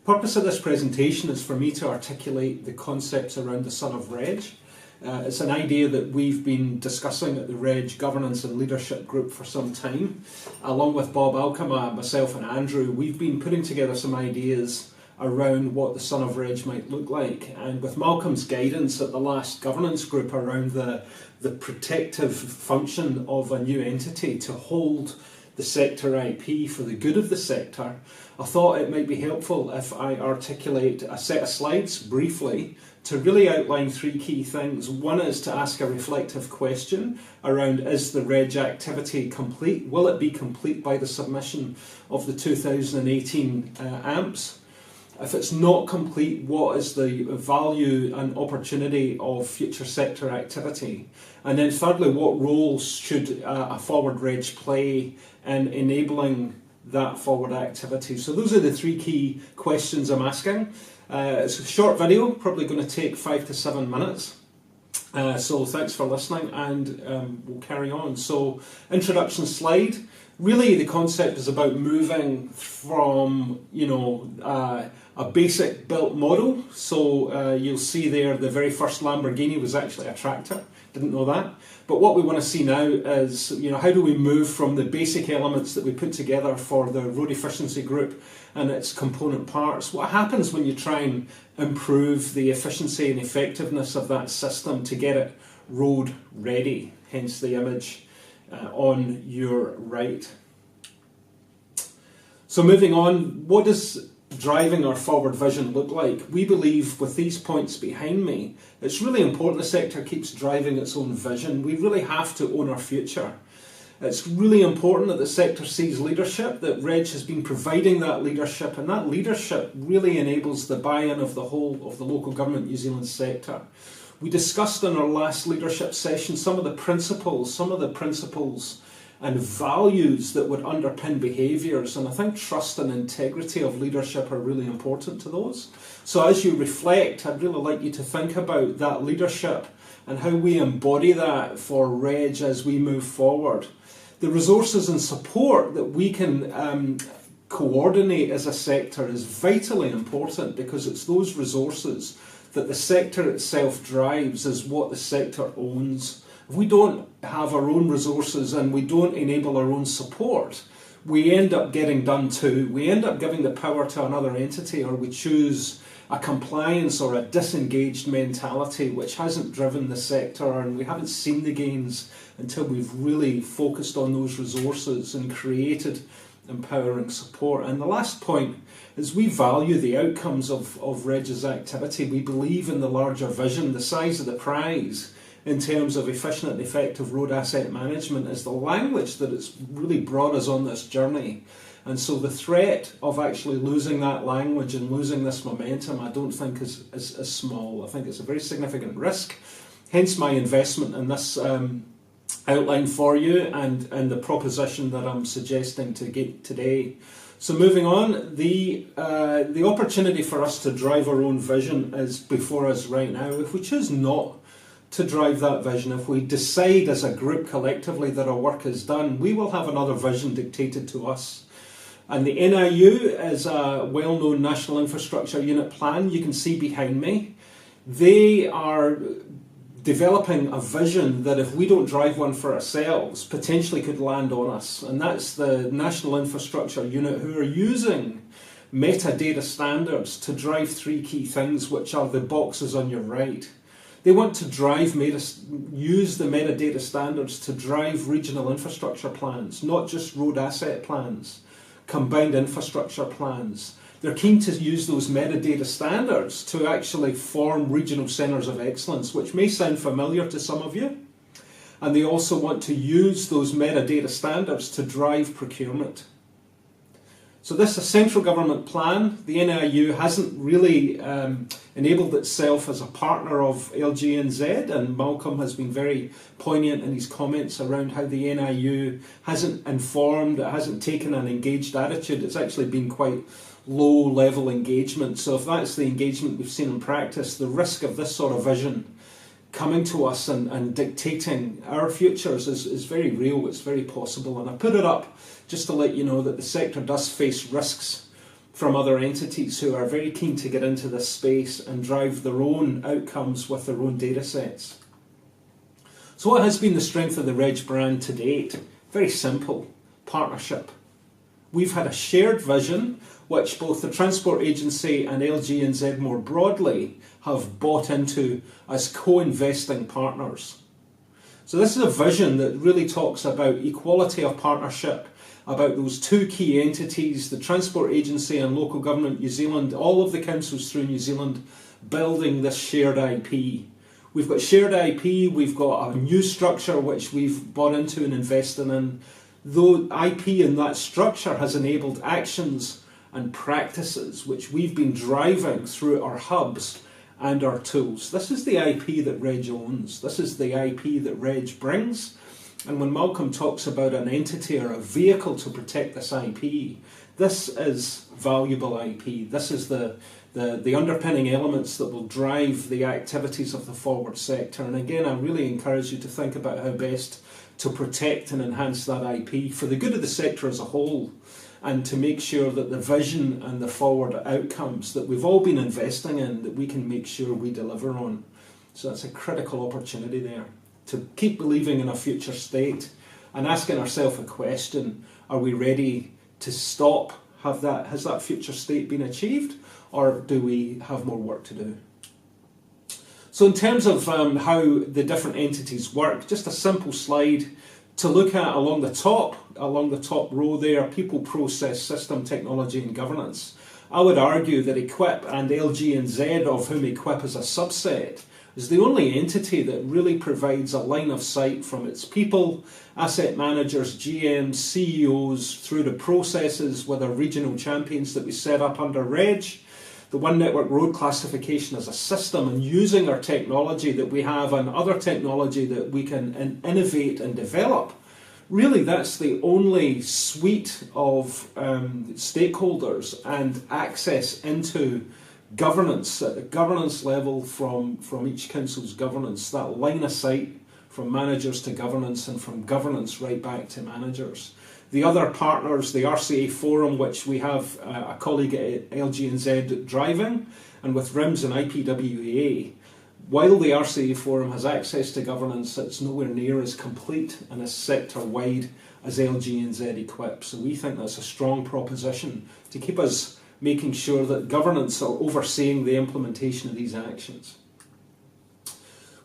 purpose of this presentation is for me to articulate the concepts around the son of REG. It's an idea that we've been discussing at the REG Governance and Leadership Group for some time. Along with Bob Alkema, myself and Andrew, we've been putting together some ideas around what the son of REG might look like. And with Malcolm's guidance at the last governance group around the protective function of a new entity to hold the sector IP for the good of the sector, I thought it might be helpful if I articulate a set of slides briefly to really outline three key things. One is to ask a reflective question around, is the REG activity complete? Will it be complete by the submission of the 2018 AMPs? If it's not complete, what is the value and opportunity of future sector activity? And then thirdly, what roles should a forward REG play in enabling that forward activity? So those are the three key questions I'm asking. It's a short video, probably going to take 5 to 7 minutes. So thanks for listening, and we'll carry on. So introduction slide. Really, the concept is about moving from, a basic built model. So you'll see there the very first Lamborghini was actually a tractor. Didn't know that. But what we want to see now is, how do we move from the basic elements that we put together for the road efficiency group and its component parts? What happens when you try and improve the efficiency and effectiveness of that system to get it road ready? Hence the image on your right. So moving on, what does driving our forward vision look like? We believe with these points behind me, it's really important the sector keeps driving its own vision. We really have to own our future. It's really important that the sector sees leadership, that REG has been providing that leadership, and that leadership really enables the buy-in of the whole of the local government New Zealand sector. We discussed in our last leadership session some of the principles and values that would underpin behaviours, and I think trust and integrity of leadership are really important to those. So as you reflect, I'd really like you to think about that leadership and how we embody that for REG as we move forward. The resources and support that we can coordinate as a sector is vitally important, because it's those resources that the sector itself drives is what the sector owns. If we don't have our own resources and we don't enable our own support, we end up getting done to. We end up giving the power to another entity, or we choose a compliance or a disengaged mentality which hasn't driven the sector, and we haven't seen the gains until we've really focused on those resources and created empowering support. And the last point is we value the outcomes of REG's activity. We believe in the larger vision. The size of the prize in terms of efficient and effective road asset management is the language that it's really brought us on this journey. And so the threat of actually losing that language and losing this momentum, I don't think is small. I think it's a very significant risk. Hence my investment in this outline for you and the proposition that I'm suggesting to get today. So moving on, the opportunity for us to drive our own vision is before us right now. If we choose not to drive that vision, if we decide as a group collectively that our work is done, we will have another vision dictated to us. And the NIU is a well-known National Infrastructure Unit plan. You can see behind me. They are developing a vision that if we don't drive one for ourselves, potentially could land on us. And that's the National Infrastructure Unit, who are using metadata standards to drive three key things, which are the boxes on your right. They want to use the metadata standards to drive regional infrastructure plans, not just road asset plans, combined infrastructure plans. They're keen to use those metadata standards to actually form regional centres of excellence, which may sound familiar to some of you. And they also want to use those metadata standards to drive procurement. So this is a central government plan. The NIU hasn't really enabled itself as a partner of LGNZ, and Malcolm has been very poignant in his comments around how the NIU hasn't informed, it hasn't taken an engaged attitude. It's actually been quite low-level engagement. So if that's the engagement we've seen in practice, the risk of this sort of vision coming to us and dictating our futures is very real, it's very possible. And I put it up just to let you know that the sector does face risks from other entities who are very keen to get into this space and drive their own outcomes with their own data sets. So what has been the strength of the REG brand to date? Very simple, partnership. We've had a shared vision which both the Transport Agency and LG&Z more broadly have bought into as co-investing partners. So this is a vision that really talks about equality of partnership, about those two key entities, the Transport Agency and Local Government New Zealand, all of the councils through New Zealand building this shared IP. We've got shared IP, we've got a new structure which we've bought into and invested in. Though IP in that structure has enabled actions and practices which we've been driving through our hubs and our tools. This is the IP that REG owns. This is the IP that REG brings. And when Malcolm talks about an entity or a vehicle to protect this IP, this is valuable IP. This is the underpinning elements that will drive the activities of the forward sector. And again, I really encourage you to think about how best to protect and enhance that IP for the good of the sector as a whole, and to make sure that the vision and the forward outcomes that we've all been investing in, that we can make sure we deliver on. So that's a critical opportunity there, to keep believing in a future state and asking ourselves a question: are we ready to stop? Has that future state been achieved, or do we have more work to do? So in terms of how the different entities work, just a simple slide to look at along the top row there: people, process, system, technology and governance. I would argue that Equip and LG&Z, of whom Equip is a subset, is the only entity that really provides a line of sight from its people, asset managers, GMs, CEOs, through the processes with our regional champions that we set up under REG, the One Network Road classification as a system, and using our technology that we have and other technology that we can innovate and develop. Really, that's the only suite of stakeholders and access into governance at the governance level from each council's governance, that line of sight from managers to governance and from governance right back to managers. The other partners, the RCA Forum, which we have a colleague at LG&Z driving, and with RIMS and IPWA, while the RCA Forum has access to governance, it's nowhere near as complete and as sector-wide as LG&Z Equip. So we think that's a strong proposition to keep us making sure that governance are overseeing the implementation of these actions.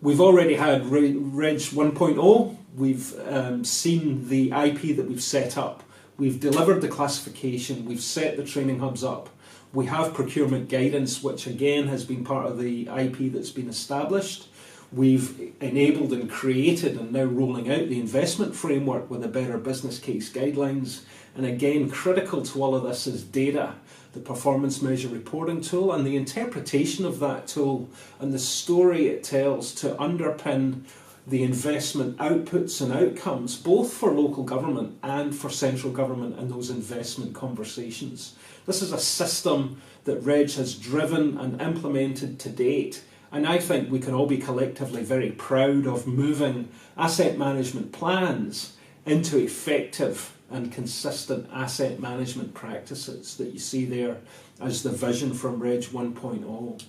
We've already had REG 1.0. We've seen the IP that we've set up. We've delivered the classification. We've set the training hubs up. We have procurement guidance, which again has been part of the IP that's been established. We've enabled and created and now rolling out the investment framework with a better business case guidelines. And again, critical to all of this is data, the performance measure reporting tool, and the interpretation of that tool and the story it tells to underpin the investment outputs and outcomes, both for local government and for central government in those investment conversations. This is a system that REG has driven and implemented to date, and I think we can all be collectively very proud of moving asset management plans into effective and consistent asset management practices that you see there as the vision from REG 1.0.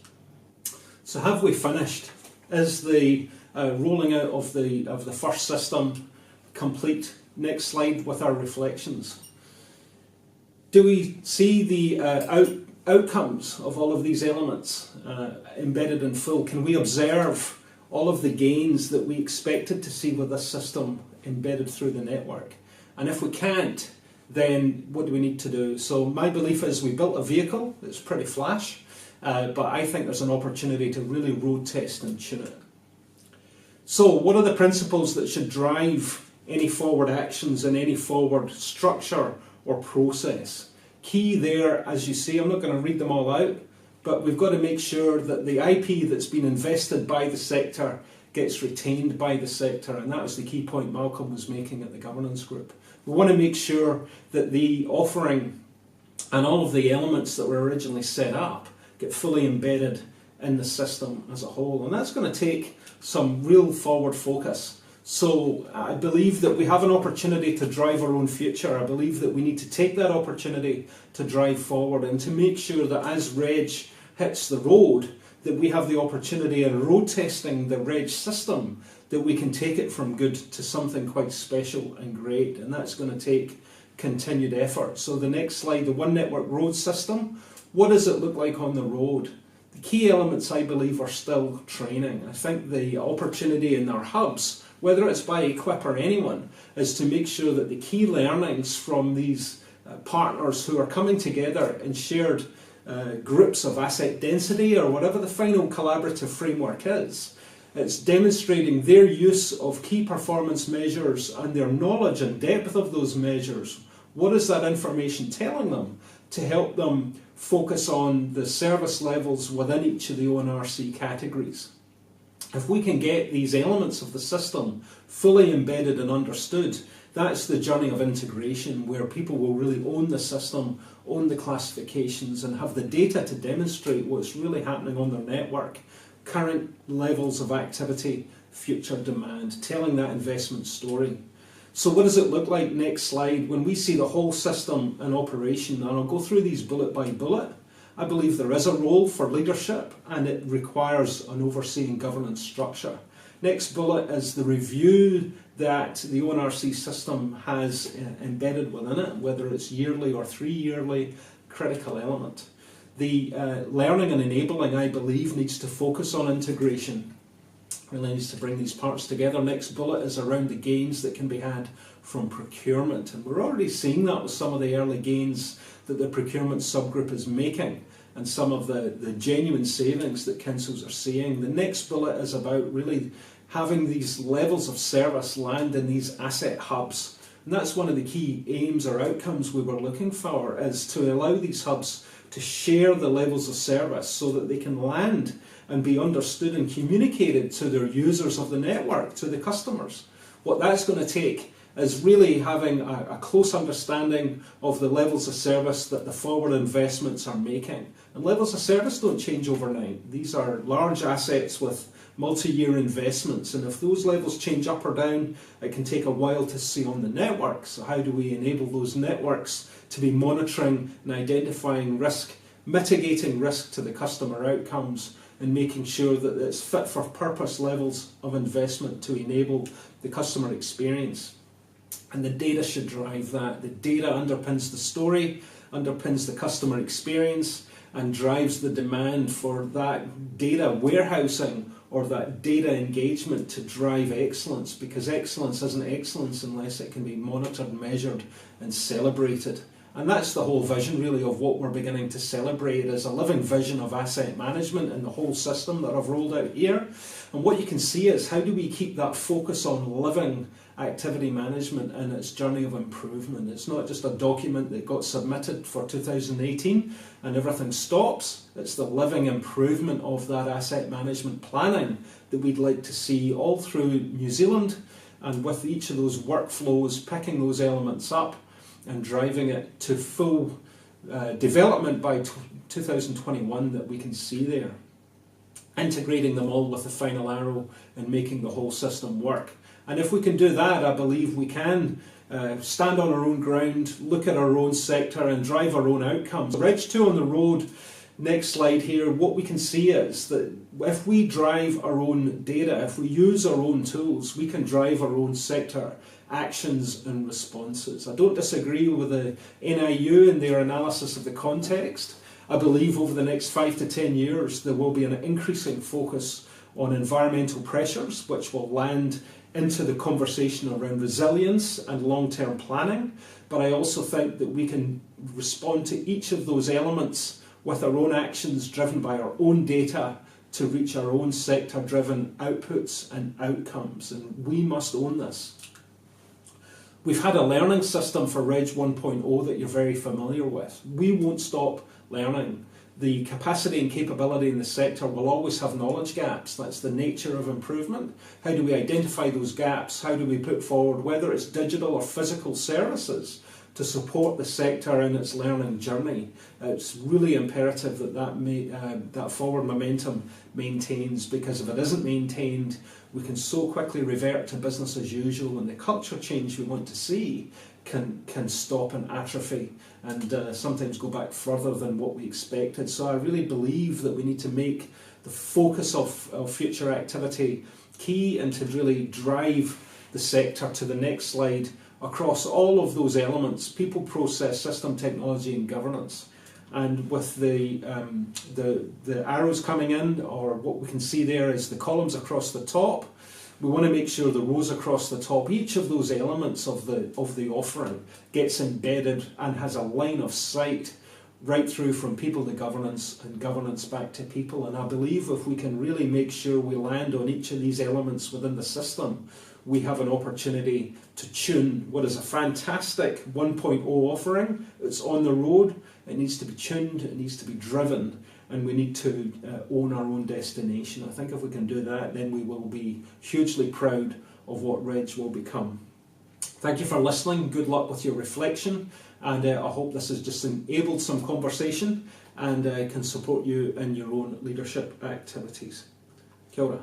So have we finished? Is the rolling out of the first system complete? Next slide with our reflections. Do we see the outcomes of all of these elements embedded in full? Can we observe all of the gains that we expected to see with this system embedded through the network? And if we can't, then what do we need to do? So my belief is we built a vehicle that's pretty flash, but I think there's an opportunity to really road test and tune it. So what are the principles that should drive any forward actions in any forward structure or process? Key there, as you see, I'm not going to read them all out, but we've got to make sure that the IP that's been invested by the sector gets retained by the sector, and that was the key point Malcolm was making at the governance group. We want to make sure that the offering and all of the elements that were originally set up get fully embedded in the system as a whole, and that's going to take some real forward focus. So I believe that we have an opportunity to drive our own future. I believe that we need to take that opportunity to drive forward and to make sure that as REG hits the road, that we have the opportunity in road testing the REG system, that we can take it from good to something quite special and great. And that's going to take continued effort. So the next slide, the One Network road system. What does it look like on the road? The key elements, I believe, are still training. I think the opportunity in our hubs, whether it's by Equip or anyone, is to make sure that the key learnings from these partners who are coming together in shared groups of asset density or whatever the final collaborative framework is, it's demonstrating their use of key performance measures and their knowledge and depth of those measures. What is that information telling them to help them focus on the service levels within each of the ONRC categories? If we can get these elements of the system fully embedded and understood, that's the journey of integration, where people will really own the system, own the classifications, and have the data to demonstrate what's really happening on their network, current levels of activity, future demand, telling that investment story. So what does it look like? Next slide. When we see the whole system in operation, and I'll go through these bullet by bullet, I believe there is a role for leadership and it requires an overseeing governance structure. Next bullet is the review that the ONRC system has embedded within it, whether it's yearly or 3-yearly, critical element. The learning and enabling, I believe, needs to focus on integration. Really needs to bring these parts together. Next bullet is around the gains that can be had from procurement. And we're already seeing that with some of the early gains that the procurement subgroup is making and some of the genuine savings that councils are seeing. The next bullet is about really having these levels of service land in these asset hubs. And that's one of the key aims or outcomes we were looking for, is to allow these hubs to share the levels of service so that they can land and be understood and communicated to their users of the network, to the customers. What that's going to take is really having a close understanding of the levels of service that the forward investments are making. And levels of service don't change overnight. These are large assets with multi-year investments, and if those levels change up or down, it can take a while to see on the network. So how do we enable those networks to be monitoring and identifying risk, mitigating risk to the customer outcomes, and making sure that it's fit for purpose levels of investment to enable the customer experience? And the data should drive that. The data underpins the story, underpins the customer experience, and drives the demand for that data warehousing or that data engagement to drive excellence, because excellence isn't excellence unless it can be monitored, measured and celebrated. And that's the whole vision really of what we're beginning to celebrate, is a living vision of asset management and the whole system that I've rolled out here. And what you can see is, how do we keep that focus on living activity management and its journey of improvement? It's not just a document that got submitted for 2018 and everything stops. It's the living improvement of that asset management planning that we'd like to see all through New Zealand, and with each of those workflows, picking those elements up and driving it to full development by 2021 that we can see there. Integrating them all with the final arrow and making the whole system work. And if we can do that, I believe we can stand on our own ground, look at our own sector and drive our own outcomes. REG 2 on the road, next slide here, what we can see is that if we drive our own data, if we use our own tools, we can drive our own sector actions and responses. I don't disagree with the NIU and their analysis of the context. I believe over the next 5 to 10 years there will be an increasing focus on environmental pressures, which will land into the conversation around resilience and long-term planning. But I also think that we can respond to each of those elements with our own actions driven by our own data to reach our own sector-driven outputs and outcomes. And we must own this. We've had a learning system for REG 1.0 that you're very familiar with. We won't stop learning. The capacity and capability in the sector will always have knowledge gaps. That's the nature of improvement. How do we identify those gaps? How do we put forward, whether it's digital or physical services, to support the sector in its learning journey. It's really imperative that that forward momentum maintains, because if it isn't maintained, we can so quickly revert to business as usual, and the culture change we want to see can stop and atrophy, and sometimes go back further than what we expected. So I really believe that we need to make the focus of future activity key, and to really drive the sector to the next slide across all of those elements: people, process, system, technology and governance. And with the arrows coming in, or what we can see there is the columns across the top, we want to make sure the rows across the top, each of those elements of the offering gets embedded and has a line of sight right through from people to governance, and governance back to people. And I believe if we can really make sure we land on each of these elements within the system, we have an opportunity to tune what is a fantastic 1.0 offering. It's on the road, it needs to be tuned, it needs to be driven, and we need to own our own destination. I think if we can do that, then we will be hugely proud of what REG will become. Thank you for listening, good luck with your reflection, and I hope this has just enabled some conversation and can support you in your own leadership activities. Kia ora.